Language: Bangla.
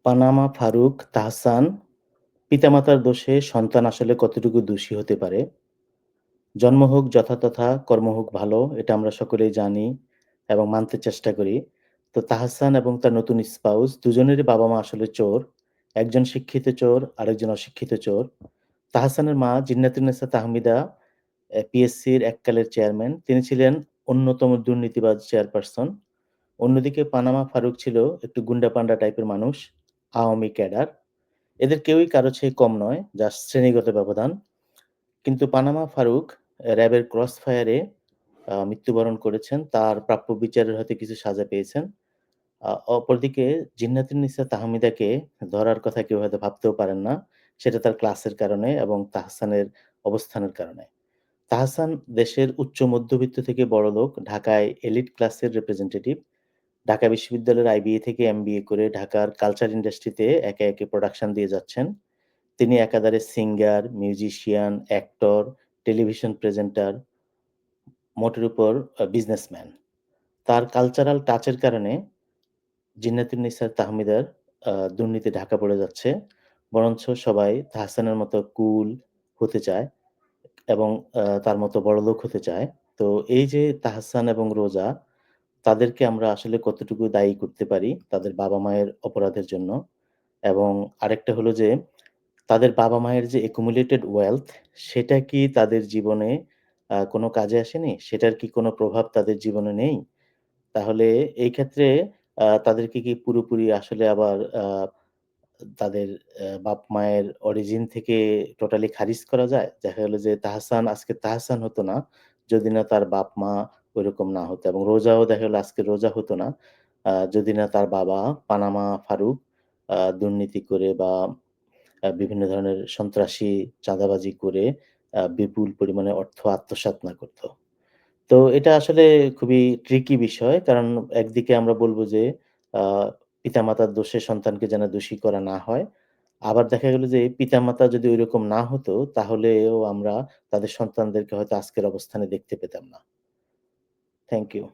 পানামা ফারুক, তাহসান, পিতামাতার দোষে সন্তান আসলে কতটুকু দোষী হতে পারে? জন্ম হোক যথাতথা, কর্ম হোক ভালো, এটা আমরা সকলেই জানি এবং মানতে চেষ্টা করি। তো তাহসান এবং তার নতুন স্পাউস দুজনেরই বাবা-মা আসলে চোর। একজন শিক্ষিত চোর, আরেকজন অশিক্ষিত চোর। তাহসানের মা জিন্নাতুন্নেসা তাহমিদা পিএসসির এককালের চেয়ারম্যান। তিনি ছিলেন অন্যতম দুর্নীতিবাজ চেয়ারপারসন। অন্যদিকে পানামা ফারুক ছিল একটু গুন্ডা-পান্ডা টাইপের মানুষ, আওয়ামী ক্যাডার। এদের কেউই কারো চেয়ে কম নয়, জাস্ট শ্রেণীগত ব্যবধান। কিন্তু পানামা ফারুক র‍্যাবের ক্রস ফায়ারে মৃত্যুবরণ করেছেন। তার প্রাপ্য বিচারের হয়তো কিছু সাজা পেয়েছেন। অপরদিকে জিন্নাতুন্নিসা তাহমিদাকে ধরার কথা কেউ হয়তো ভাবতেও পারেন না। সেটা তার ক্লাসের কারণে এবং তাহসানের অবস্থানের কারণে। তাহসান দেশের উচ্চ মধ্যবিত্ত থেকে বড়লোক, ঢাকায় এলিট ক্লাসের রিপ্রেজেন্টেটিভ। ঢাকা বিশ্ববিদ্যালয়ের আইবিএ থেকে এমবিএ করে ঢাকার কালচার ইন্ডাস্ট্রিতে একে, একে প্রোডাকশন দিয়ে যাচ্ছেন। তিনি একাধারে singer, musician, actor, television presenter, মোটের উপর বিজনেসম্যান। তার কালচারাল টাচের কারণে জিন্নাতুন্নিসা তাহমিদার দুর্নীতি ঢাকা পড়ে যাচ্ছে। বরঞ্চ সবাই তাহসানের মতো কুল হতে চায় এবং তার মতো বড়লোক হতে চায়। তো এই যে তাহসান এবং রোজা, তাদেরকে আমরা আসলে কতটুকু দায়ী করতে পারি তাদের বাবা-মায়ের অপরাধের জন্য? এবং আরেকটা হলো যে তাদের বাবা-মায়ের যে accumulated wealth সেটা কি তাদের জীবনে কোনো কাজে আসেনি? সেটার কি কোনো প্রভাব তাদের জীবনে নেই? তাহলে এই ক্ষেত্রে তাদেরকে কি পুরোপুরি আসলে আবার তাদের বাপ-মায়ের অরিজিন থেকে টোটালি খারিজ করা যায়? দেখা গেল যে তাহসান আজকে তাহসান হতো না, যদি না তার বাপ-মা ঐরকম না হতো এবং রোজাও দেখা গেল আজকে রোজা হতো না, যদি না তার বাবা পানামা ফারুক দুর্নীতি করে বা বিভিন্ন ধরনের সন্ত্রাসী চাঁদাবাজি করে বিপুল পরিমাণে অর্থ আত্মসাৎ না করত। তো এটা আসলে খুবই ট্রিকি বিষয়। কারণ একদিকে আমরা বলব যে আ পিতামাতার দোষে সন্তানকে যেন দোষী করা না হয়। আবার দেখা গেল যে পিতামাতা যদি ঐরকম না হতো তাহলেও আমরা তাদের সন্তানদেরকে হয়তো আজকের অবস্থানে দেখতে পেতাম না। Thank you.